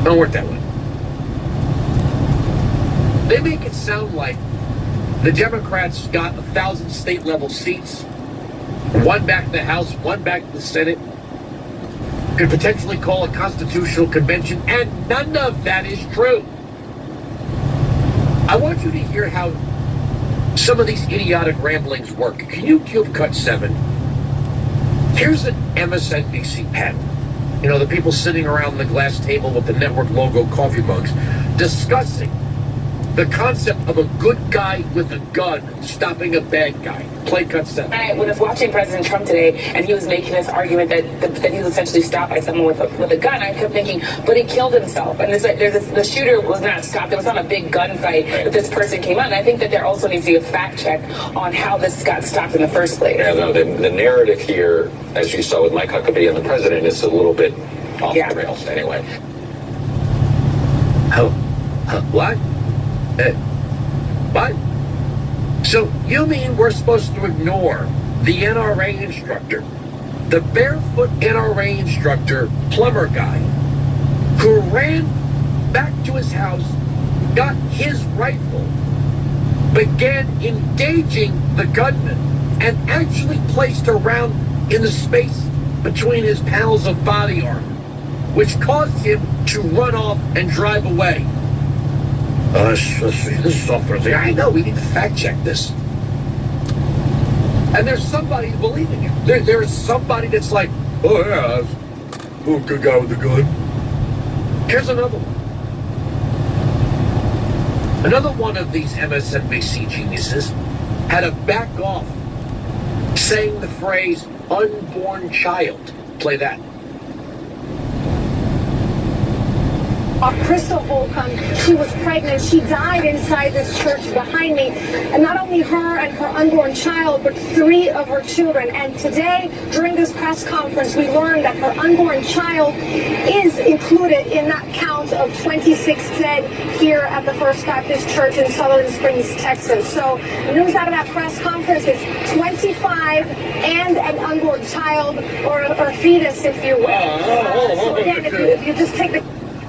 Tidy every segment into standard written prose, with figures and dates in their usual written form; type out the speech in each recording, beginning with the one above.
Don't work that way. They make it sound like the Democrats got 1,000 state-level seats, one back in the House, one back in the Senate, could potentially call a constitutional convention, and none of that is true. I want you to hear how some of these idiotic ramblings work. Can you cue cut 7? Here's an MSNBC panel. You know, the people sitting around the glass table with the network logo coffee mugs discussing the concept of a good guy with a gun stopping a bad guy. Play cut 7. When I was watching President Trump today, and he was making this argument that he was essentially stopped by someone with a gun, I kept thinking, but he killed himself. And the shooter was not stopped. It was not a big gunfight that this person came out. And I think that there also needs to be a fact check on how this got stopped in the first place. Yeah, no, the narrative here, as you saw with Mike Huckabee and the president, is a little bit off the rails anyway. What? What? So you mean we're supposed to ignore the NRA instructor, the barefoot NRA instructor, plumber guy, who ran back to his house, got his rifle, began engaging the gunman, and actually placed a round in the space between his panels of body armor, which caused him to run off and drive away? This is software. I know, we need to fact check this. And there's somebody believing it. There's somebody that's like, oh yeah, oh, good guy with the gun. Here's another one. Another one of these MSNBC geniuses had to back off saying the phrase unborn child. Play that. Crystal Wilkow, she was pregnant. She died inside this church behind me. And not only her and her unborn child, but 3 of her children. And today, during this press conference, we learned that her unborn child is included in that count of 26 dead here at the First Baptist Church in Sutherland Springs, Texas. So the news out of that press conference is 25 and an unborn child, or a fetus, if you will. So again, if you just take the...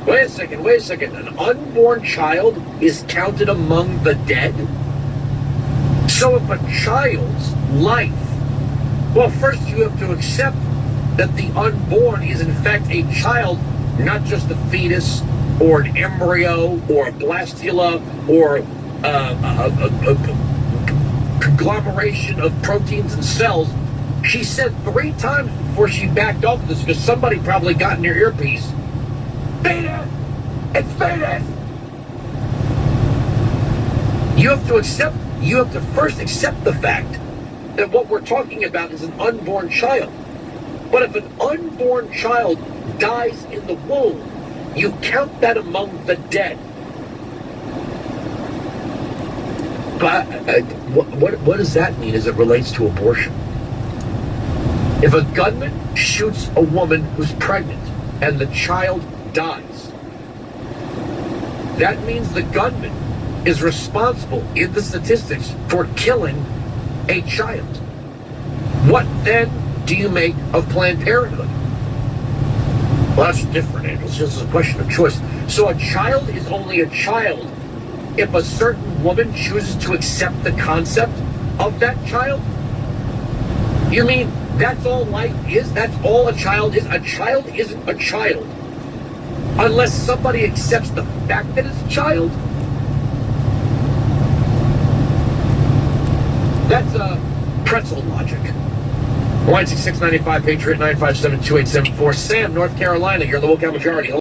Wait a second. An unborn child is counted among the dead? So if a child's life... Well, first you have to accept that the unborn is in fact a child, not just a fetus, or an embryo, or a blastula, or a conglomeration of proteins and cells. She said 3 times before she backed off this, because somebody probably got in her earpiece, fetus! It's fetus! You have to first accept the fact that what we're talking about is an unborn child. But if an unborn child dies in the womb, you count that among the dead. But what does that mean as it relates to abortion? If a gunman shoots a woman who's pregnant and the child dies, that means the gunman is responsible in the statistics for killing a child. What then do you make of Planned Parenthood? Well, that's different, Andrew. This is a question of choice. So a child is only a child if a certain woman chooses to accept the concept of that child? You mean that's all life is? That's all a child is? A child isn't a child unless somebody accepts the fact that it's a child? That's pretzel logic. 166-95 Patriot 957-2874. Sam, North Carolina. You're in the Wilkow Majority.